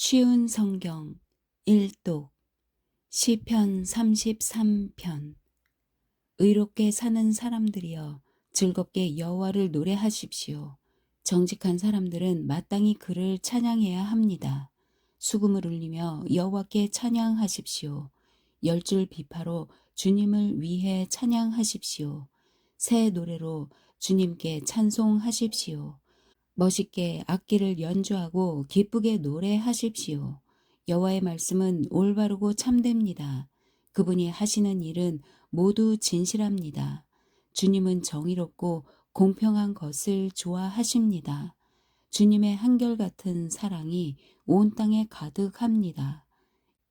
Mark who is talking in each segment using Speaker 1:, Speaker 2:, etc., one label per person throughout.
Speaker 1: 쉬운 성경 1독 시편 33편. 의롭게 사는 사람들이여 즐겁게 여호와를 노래하십시오. 정직한 사람들은 마땅히 그를 찬양해야 합니다. 수금을 울리며 여호와께 찬양하십시오. 열줄 비파로 주님을 위해 찬양하십시오. 새 노래로 주님께 찬송하십시오. 멋있게 악기를 연주하고 기쁘게 노래하십시오. 여호와의 말씀은 올바르고 참됩니다. 그분이 하시는 일은 모두 진실합니다. 주님은 정의롭고 공평한 것을 좋아하십니다. 주님의 한결같은 사랑이 온 땅에 가득합니다.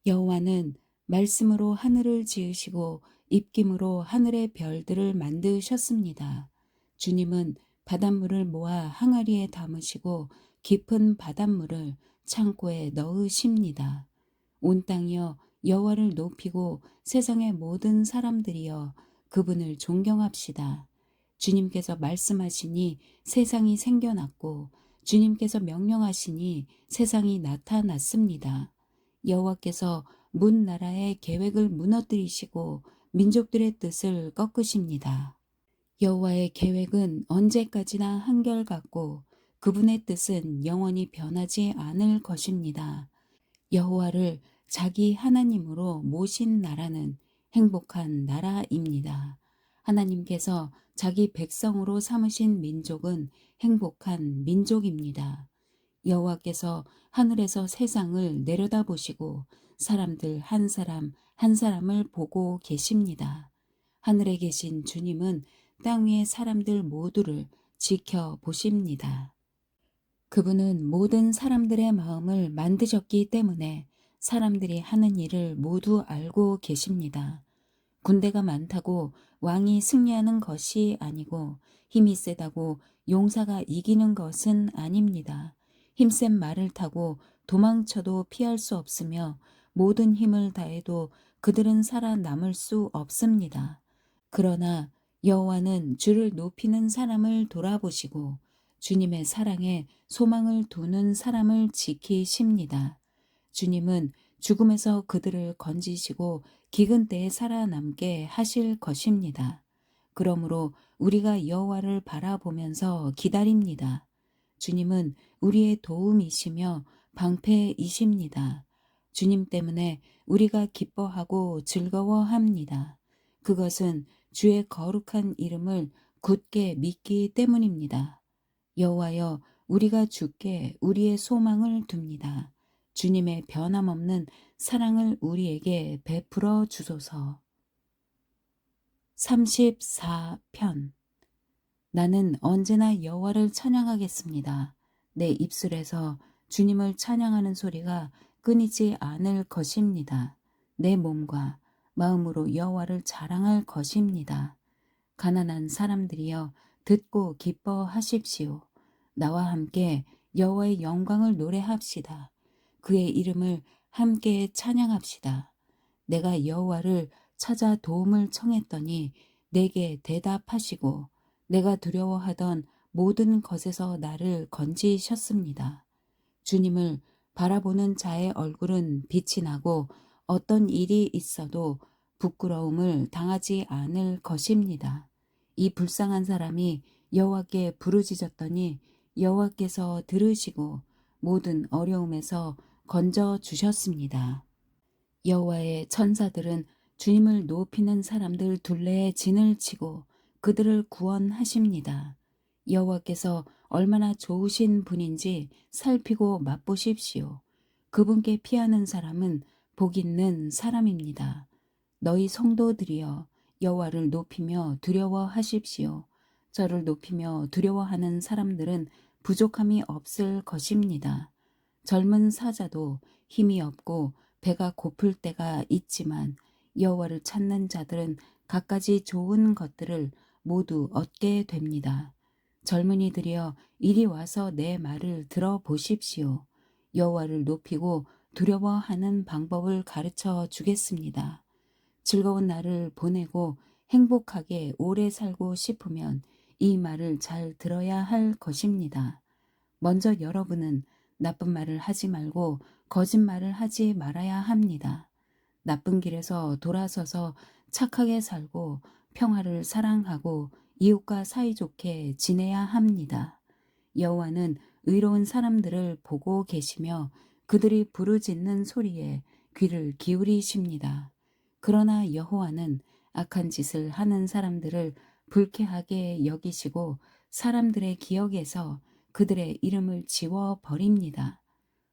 Speaker 1: 여호와는 말씀으로 하늘을 지으시고 입김으로 하늘의 별들을 만드셨습니다. 주님은 바닷물을 모아 항아리에 담으시고 깊은 바닷물을 창고에 넣으십니다. 온 땅이여 여호와를 높이고 세상의 모든 사람들이여 그분을 존경합시다. 주님께서 말씀하시니 세상이 생겨났고 주님께서 명령하시니 세상이 나타났습니다. 여호와께서 문 나라의 계획을 무너뜨리시고 민족들의 뜻을 꺾으십니다. 여호와의 계획은 언제까지나 한결같고 그분의 뜻은 영원히 변하지 않을 것입니다. 여호와를 자기 하나님으로 모신 나라는 행복한 나라입니다. 하나님께서 자기 백성으로 삼으신 민족은 행복한 민족입니다. 여호와께서 하늘에서 세상을 내려다보시고 사람들 한 사람 한 사람을 보고 계십니다. 하늘에 계신 주님은 땅 위의 사람들 모두를 지켜보십니다. 그분은 모든 사람들의 마음을 만드셨기 때문에 사람들이 하는 일을 모두 알고 계십니다. 군대가 많다고 왕이 승리하는 것이 아니고 힘이 세다고 용사가 이기는 것은 아닙니다. 힘센 말을 타고 도망쳐도 피할 수 없으며 모든 힘을 다해도 그들은 살아남을 수 없습니다. 그러나 여호와는 주를 높이는 사람을 돌아보시고 주님의 사랑에 소망을 두는 사람을 지키십니다. 주님은 죽음에서 그들을 건지시고 기근 때에 살아남게 하실 것입니다. 그러므로 우리가 여호와를 바라보면서 기다립니다. 주님은 우리의 도움이시며 방패이십니다. 주님 때문에 우리가 기뻐하고 즐거워합니다. 그것은 주의 거룩한 이름을 굳게 믿기 때문입니다. 여호와여, 우리가 주께 우리의 소망을 둡니다. 주님의 변함없는 사랑을 우리에게 베풀어 주소서. 34편. 나는 언제나 여호와를 찬양하겠습니다. 내 입술에서 주님을 찬양하는 소리가 끊이지 않을 것입니다. 내 몸과 마음으로 여호와를 자랑할 것입니다. 가난한 사람들이여 듣고 기뻐하십시오. 나와 함께 여호와의 영광을 노래합시다. 그의 이름을 함께 찬양합시다. 내가 여호와를 찾아 도움을 청했더니 내게 대답하시고 내가 두려워하던 모든 것에서 나를 건지셨습니다. 주님을 바라보는 자의 얼굴은 빛이 나고 어떤 일이 있어도 부끄러움을 당하지 않을 것입니다. 이 불쌍한 사람이 여호와께 부르짖었더니 여호와께서 들으시고 모든 어려움에서 건져 주셨습니다. 여호와의 천사들은 주님을 높이는 사람들 둘레에 진을 치고 그들을 구원하십니다. 여호와께서 얼마나 좋으신 분인지 살피고 맛보십시오. 그분께 피하는 사람은 복 있는 사람입니다. 너희 성도들이여 여호와를 높이며 두려워하십시오. 저를 높이며 두려워하는 사람들은 부족함이 없을 것입니다. 젊은 사자도 힘이 없고 배가 고플 때가 있지만 여호와를 찾는 자들은 갖가지 좋은 것들을 모두 얻게 됩니다. 젊은이들이여 이리 와서 내 말을 들어보십시오. 여호와를 높이고 두려워하는 방법을 가르쳐 주겠습니다. 즐거운 날을 보내고 행복하게 오래 살고 싶으면 이 말을 잘 들어야 할 것입니다. 먼저 여러분은 나쁜 말을 하지 말고 거짓말을 하지 말아야 합니다. 나쁜 길에서 돌아서서 착하게 살고 평화를 사랑하고 이웃과 사이좋게 지내야 합니다. 여호와는 의로운 사람들을 보고 계시며 그들이 부르짖는 소리에 귀를 기울이십니다. 그러나 여호와는 악한 짓을 하는 사람들을 불쾌하게 여기시고 사람들의 기억에서 그들의 이름을 지워 버립니다.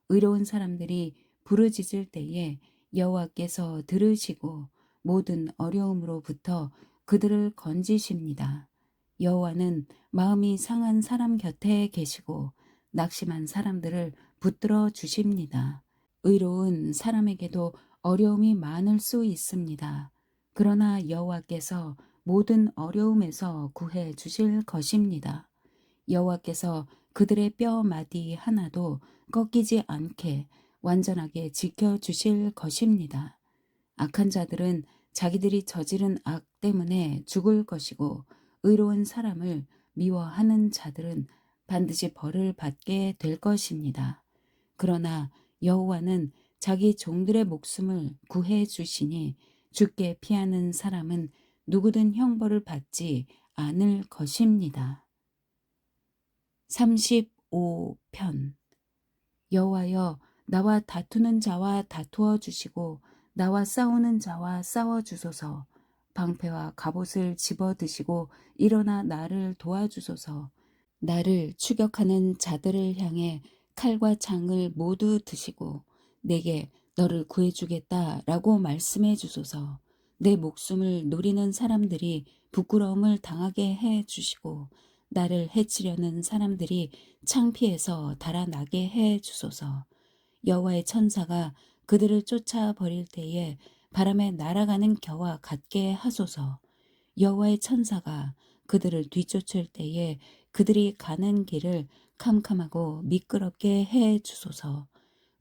Speaker 1: 의로운 사람들이 부르짖을 때에 여호와께서 들으시고 모든 어려움으로부터 그들을 건지십니다. 여호와는 마음이 상한 사람 곁에 계시고 낙심한 사람들을 붙들어 주십니다. 의로운 사람에게도 어려움이 많을 수 있습니다. 그러나 여호와께서 모든 어려움에서 구해 주실 것입니다. 여호와께서 그들의 뼈 마디 하나도 꺾이지 않게 완전하게 지켜 주실 것입니다. 악한 자들은 자기들이 저지른 악 때문에 죽을 것이고 의로운 사람을 미워하는 자들은 반드시 벌을 받게 될 것입니다. 그러나 여호와는 자기 종들의 목숨을 구해 주시니 죽게 피하는 사람은 누구든 형벌을 받지 않을 것입니다. 35편 여호와여 나와 다투는 자와 다투어 주시고 나와 싸우는 자와 싸워 주소서. 방패와 갑옷을 집어 드시고 일어나 나를 도와주소서. 나를 추격하는 자들을 향해 칼과 창을 모두 드시고 내게 너를 구해주겠다라고 말씀해 주소서. 내 목숨을 노리는 사람들이 부끄러움을 당하게 해 주시고 나를 해치려는 사람들이 창피해서 달아나게 해 주소서. 여호와의 천사가 그들을 쫓아 버릴 때에 바람에 날아가는 겨와 같게 하소서. 여호와의 천사가 그들을 뒤쫓을 때에 그들이 가는 길을 캄캄하고 미끄럽게 해 주소서.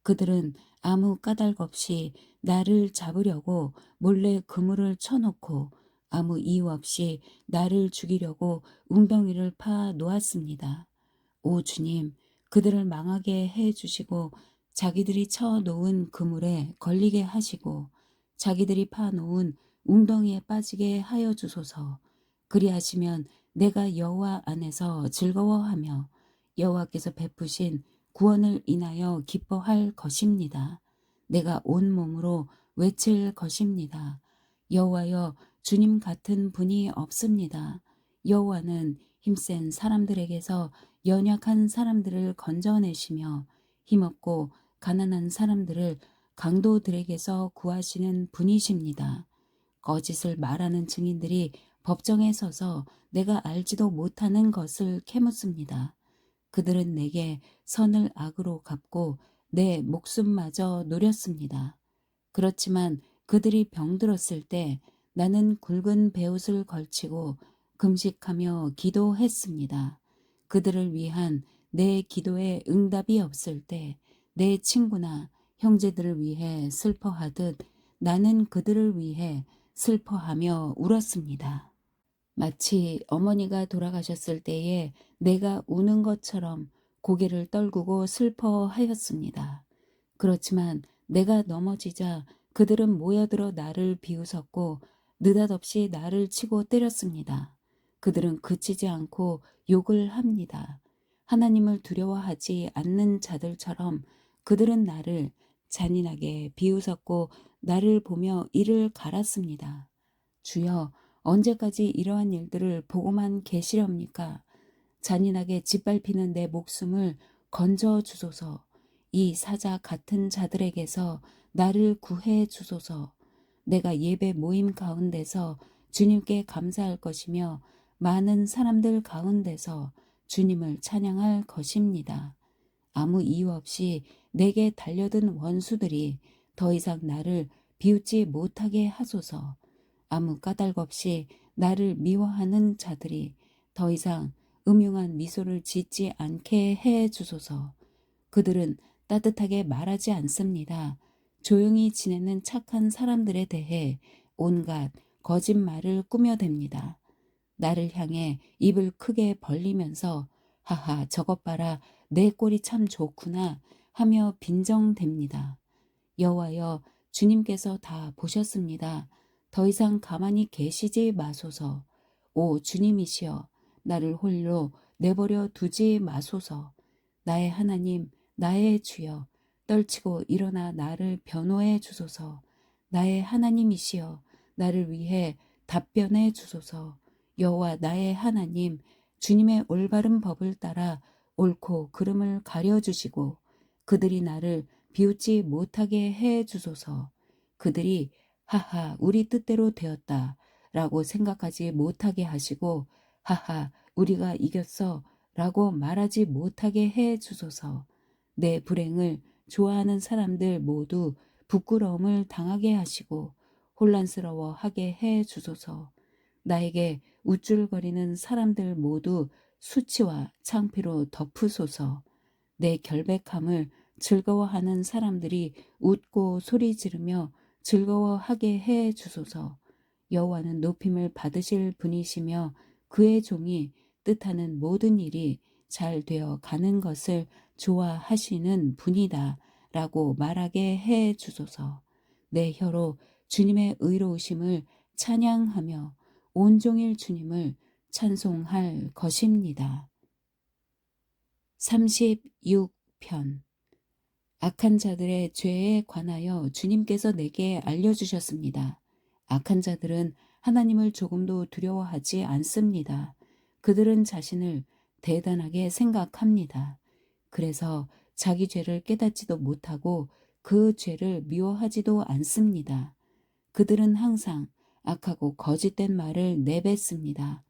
Speaker 1: 그들은 아무 까닭 없이 나를 잡으려고 몰래 그물을 쳐놓고 아무 이유 없이 나를 죽이려고 웅덩이를 파 놓았습니다. 오 주님, 그들을 망하게 해 주시고 자기들이 쳐 놓은 그물에 걸리게 하시고 자기들이 파 놓은 웅덩이에 빠지게 하여 주소서. 그리하시면 내가 여호와 안에서 즐거워하며 여호와께서 베푸신 구원을 인하여 기뻐할 것입니다. 내가 온 몸으로 외칠 것입니다. 여호와여 주님 같은 분이 없습니다. 여호와는 힘센 사람들에게서 연약한 사람들을 건져내시며 힘없고 가난한 사람들을 강도들에게서 구하시는 분이십니다. 거짓을 말하는 증인들이 법정에 서서 내가 알지도 못하는 것을 캐묻습니다. 그들은 내게 선을 악으로 갚고 내 목숨마저 노렸습니다. 그렇지만 그들이 병들었을 때 나는 굵은 베옷을 걸치고 금식하며 기도했습니다. 그들을 위한 내 기도에 응답이 없을 때 내 친구나 형제들을 위해 슬퍼하듯 나는 그들을 위해 슬퍼하며 울었습니다. 마치 어머니가 돌아가셨을 때에 내가 우는 것처럼 고개를 떨구고 슬퍼하였습니다. 그렇지만 내가 넘어지자 그들은 모여들어 나를 비웃었고 느닷없이 나를 치고 때렸습니다. 그들은 그치지 않고 욕을 합니다. 하나님을 두려워하지 않는 자들처럼 그들은 나를 잔인하게 비웃었고 나를 보며 이를 갈았습니다. 주여, 언제까지 이러한 일들을 보고만 계시렵니까? 잔인하게 짓밟히는 내 목숨을 건져 주소서. 이 사자 같은 자들에게서 나를 구해 주소서. 내가 예배 모임 가운데서 주님께 감사할 것이며 많은 사람들 가운데서 주님을 찬양할 것입니다. 아무 이유 없이 내게 달려든 원수들이 더 이상 나를 비웃지 못하게 하소서. 아무 까닭 없이 나를 미워하는 자들이 더 이상 음흉한 미소를 짓지 않게 해 주소서. 그들은 따뜻하게 말하지 않습니다. 조용히 지내는 착한 사람들에 대해 온갖 거짓말을 꾸며댑니다. 나를 향해 입을 크게 벌리면서 하하 저것 봐라 내 꼴이 참 좋구나 하며 빈정댑니다. 여호와여, 주님께서 다 보셨습니다. 더 이상 가만히 계시지 마소서. 오 주님이시여, 나를 홀로 내버려 두지 마소서. 나의 하나님, 나의 주여, 떨치고 일어나 나를 변호해 주소서. 나의 하나님이시여, 나를 위해 답변해 주소서. 여호와 나의 하나님, 주님의 올바른 법을 따라 옳고 그름을 가려주시고 그들이 나를 비웃지 못하게 해 주소서. 그들이 하하 우리 뜻대로 되었다 라고 생각하지 못하게 하시고 하하 우리가 이겼어 라고 말하지 못하게 해 주소서. 내 불행을 좋아하는 사람들 모두 부끄러움을 당하게 하시고 혼란스러워하게 해 주소서. 나에게 우쭐거리는 사람들 모두 수치와 창피로 덮으소서. 내 결백함을 즐거워하는 사람들이 웃고 소리 지르며 즐거워하게 해 주소서. 여호와는 높임을 받으실 분이시며 그의 종이 뜻하는 모든 일이 잘 되어 가는 것을 좋아하시는 분이다 라고 말하게 해 주소서. 내 혀로 주님의 의로우심을 찬양하며 온종일 주님을 찬송할 것입니다. 36편. 악한 자들의 죄에 관하여 주님께서 내게 알려주셨습니다. 악한 자들은 하나님을 조금도 두려워하지 않습니다. 그들은 자신을 대단하게 생각합니다. 그래서 자기 죄를 깨닫지도 못하고 그 죄를 미워하지도 않습니다. 그들은 항상 악하고 거짓된 말을 내뱉습니다.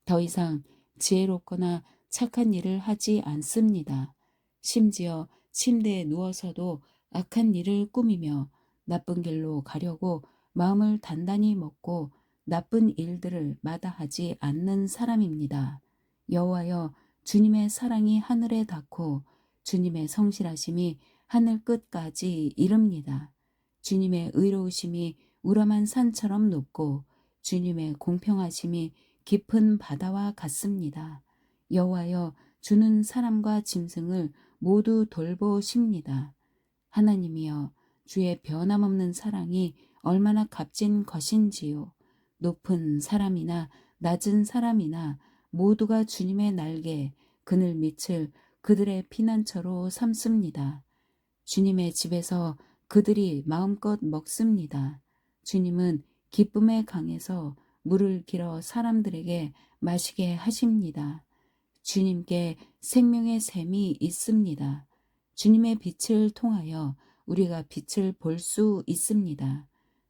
Speaker 1: 더 이상 지혜롭거나 착한 일을 하지 않습니다. 심지어 침대에 누워서도 악한 일을 꾸미며 나쁜 길로 가려고 마음을 단단히 먹고 나쁜 일들을 마다하지 않는 사람입니다. 여호와여, 주님의 사랑이 하늘에 닿고 주님의 성실하심이 하늘 끝까지 이릅니다. 주님의 의로우심이 우람한 산처럼 높고 주님의 공평하심이 깊은 바다와 같습니다. 여호와여, 주는 사람과 짐승을 모두 돌보십니다. 하나님이여, 주의 변함없는 사랑이 얼마나 값진 것인지요. 높은 사람이나 낮은 사람이나 모두가 주님의 날개, 그늘 밑을 그들의 피난처로 삼습니다. 주님의 집에서 그들이 마음껏 먹습니다. 주님은 기쁨의 강에서 물을 길어 사람들에게 마시게 하십니다. 주님께 생명의 샘이 있습니다. 주님의 빛을 통하여 우리가 빛을 볼 수 있습니다.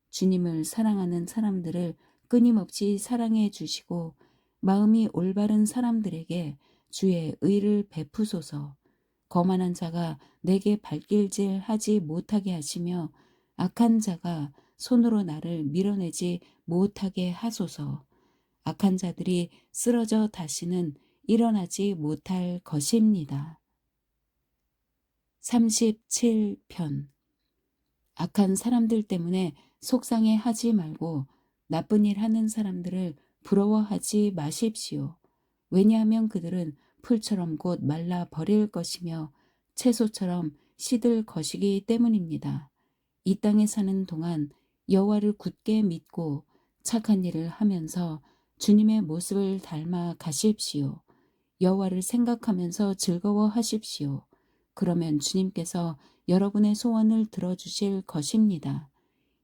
Speaker 1: 주님을 사랑하는 사람들을 끊임없이 사랑해 주시고 마음이 올바른 사람들에게 주의 의를 베푸소서. 거만한 자가 내게 발길질 하지 못하게 하시며 악한 자가 손으로 나를 밀어내지 못하게 하소서. 악한 자들이 쓰러져 다시는 일어나지 못할 것입니다. 37편. 악한 사람들 때문에 속상해 하지 말고 나쁜 일 하는 사람들을 부러워하지 마십시오. 왜냐하면 그들은 풀처럼 곧 말라 버릴 것이며 채소처럼 시들 것이기 때문입니다. 이 땅에 사는 동안 여호와를 굳게 믿고 착한 일을 하면서 주님의 모습을 닮아 가십시오. 여호와를 생각하면서 즐거워하십시오. 그러면 주님께서 여러분의 소원을 들어주실 것입니다.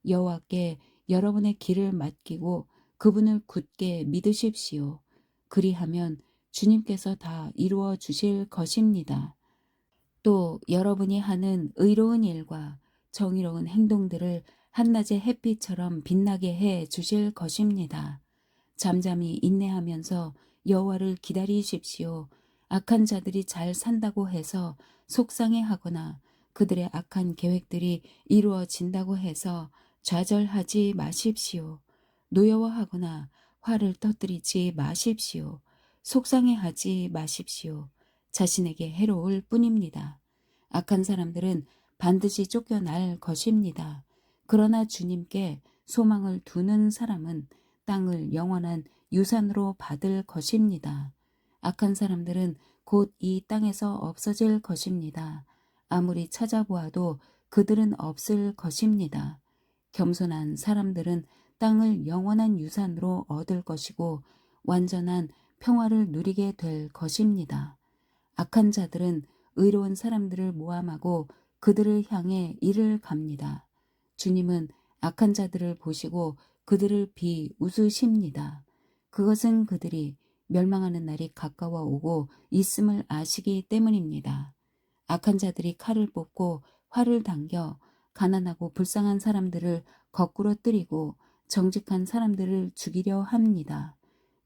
Speaker 1: 여호와께 여러분의 길을 맡기고 그분을 굳게 믿으십시오. 그리하면 주님께서 다 이루어 주실 것입니다. 또 여러분이 하는 의로운 일과 정의로운 행동들을 한낮의 햇빛처럼 빛나게 해 주실 것입니다. 잠잠히 인내하면서 여호와를 기다리십시오. 악한 자들이 잘 산다고 해서 속상해하거나 그들의 악한 계획들이 이루어진다고 해서 좌절하지 마십시오. 노여워하거나 화를 터뜨리지 마십시오. 속상해하지 마십시오. 자신에게 해로울 뿐입니다. 악한 사람들은 반드시 쫓겨날 것입니다. 그러나 주님께 소망을 두는 사람은 땅을 영원한 유산으로 받을 것입니다. 악한 사람들은 곧 이 땅에서 없어질 것입니다. 아무리 찾아보아도 그들은 없을 것입니다. 겸손한 사람들은 땅을 영원한 유산으로 얻을 것이고 완전한 평화를 누리게 될 것입니다. 악한 자들은 의로운 사람들을 모함하고 그들을 향해 이를 갑니다. 주님은 악한 자들을 보시고 그들을 비웃으십니다. 그것은 그들이 멸망하는 날이 가까워 오고 있음을 아시기 때문입니다. 악한 자들이 칼을 뽑고 활을 당겨 가난하고 불쌍한 사람들을 거꾸로 때리고 정직한 사람들을 죽이려 합니다.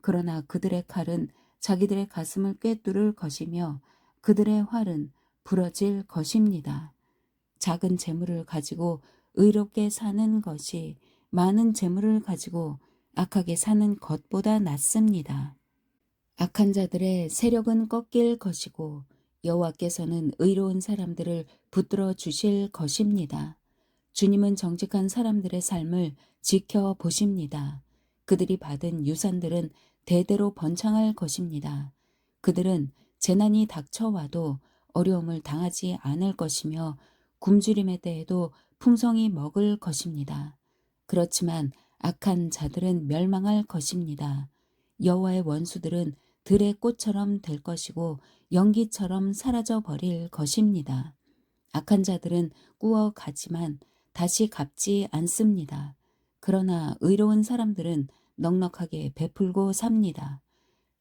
Speaker 1: 그러나 그들의 칼은 자기들의 가슴을 꿰뚫을 것이며 그들의 활은 부러질 것입니다. 작은 재물을 가지고 의롭게 사는 것이 많은 재물을 가지고 악하게 사는 것보다 낫습니다. 악한 자들의 세력은 꺾일 것이고 여호와께서는 의로운 사람들을 붙들어 주실 것입니다. 주님은 정직한 사람들의 삶을 지켜보십니다. 그들이 받은 유산들은 대대로 번창할 것입니다. 그들은 재난이 닥쳐와도 어려움을 당하지 않을 것이며 굶주림에 대해도 풍성히 먹을 것입니다. 그렇지만 악한 자들은 멸망할 것입니다. 여호와의 원수들은 들의 꽃처럼 될 것이고 연기처럼 사라져 버릴 것입니다. 악한 자들은 꾸어 가지만 다시 갚지 않습니다. 그러나 의로운 사람들은 넉넉하게 베풀고 삽니다.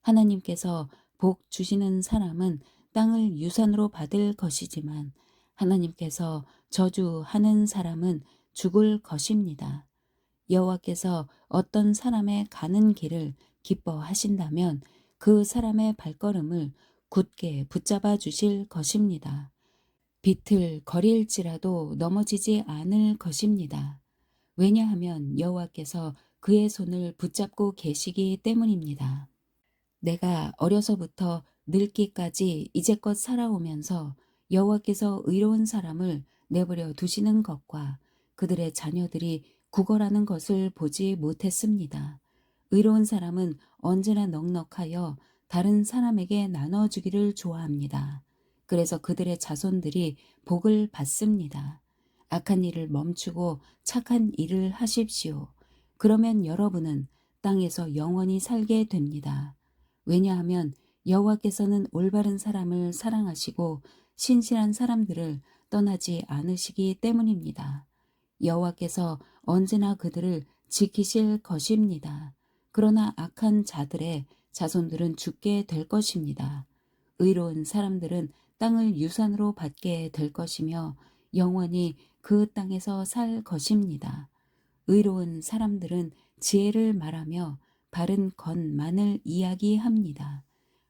Speaker 1: 하나님께서 복 주시는 사람은 땅을 유산으로 받을 것이지만 하나님께서 저주하는 사람은 죽을 것입니다. 여호와께서 어떤 사람의 가는 길을 기뻐하신다면 그 사람의 발걸음을 굳게 붙잡아 주실 것입니다. 비틀거릴지라도 넘어지지 않을 것입니다. 왜냐하면 여호와께서 그의 손을 붙잡고 계시기 때문입니다. 내가 어려서부터 늙기까지 이제껏 살아오면서 여호와께서 의로운 사람을 내버려 두시는 것과 그들의 자녀들이 구걸하는 것을 보지 못했습니다. 의로운 사람은 언제나 넉넉하여 다른 사람에게 나눠주기를 좋아합니다. 그래서 그들의 자손들이 복을 받습니다. 악한 일을 멈추고 착한 일을 하십시오. 그러면 여러분은 땅에서 영원히 살게 됩니다. 왜냐하면 여호와께서는 올바른 사람을 사랑하시고 신실한 사람들을 떠나지 않으시기 때문입니다. 여호와께서 언제나 그들을 지키실 것입니다. 그러나 악한 자들의 자손들은 죽게 될 것입니다. 의로운 사람들은 땅을 유산으로 받게 될 것이며 영원히 그 땅에서 살 것입니다. 의로운 사람들은 지혜를 말하며 바른 것만을 이야기합니다.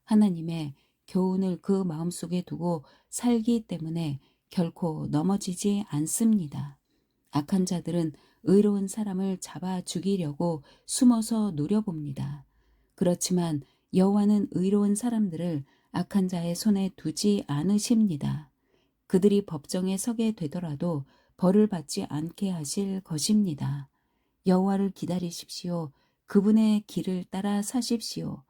Speaker 1: 하나님의 교훈을 그 마음속에 두고 살기 때문에 결코 넘어지지 않습니다. 악한 자들은 의로운 사람을 잡아 죽이려고 숨어서 노려봅니다. 그렇지만 여호와는 의로운 사람들을 악한 자의 손에 두지 않으십니다. 그들이 법정에 서게 되더라도 벌을 받지 않게 하실 것입니다. 여호와를 기다리십시오. 그분의 길을 따라 사십시오.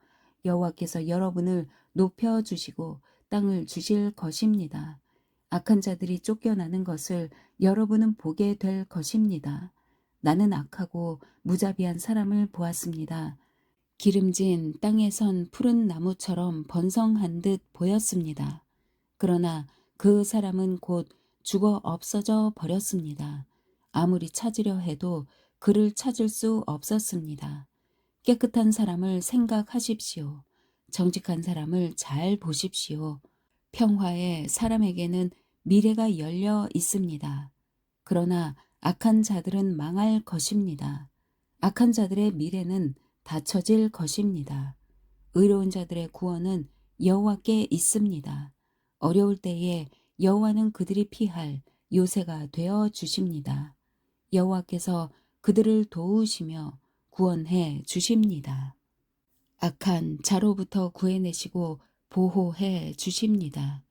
Speaker 1: 여호와께서 여러분을 높여주시고 땅을 주실 것입니다. 악한 자들이 쫓겨나는 것을 여러분은 보게 될 것입니다. 나는 악하고 무자비한 사람을 보았습니다. 기름진 땅에 선 푸른 나무처럼 번성한 듯 보였습니다. 그러나 그 사람은 곧 죽어 없어져 버렸습니다. 아무리 찾으려 해도 그를 찾을 수 없었습니다. 깨끗한 사람을 생각하십시오. 정직한 사람을 잘 보십시오. 평화의 사람에게는 미래가 열려 있습니다. 그러나 악한 자들은 망할 것입니다. 악한 자들의 미래는 닫혀질 것입니다. 의로운 자들의 구원은 여호와께 있습니다. 어려울 때에 여호와는 그들이 피할 요새가 되어 주십니다. 여호와께서 그들을 도우시며 구원해 주십니다. 악한 자로부터 구해내시고 보호해 주십니다.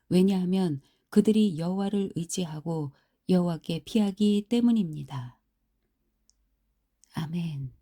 Speaker 1: 왜냐하면 그들이 여호와를 의지하고 여호와께 피하기 때문입니다. 아멘.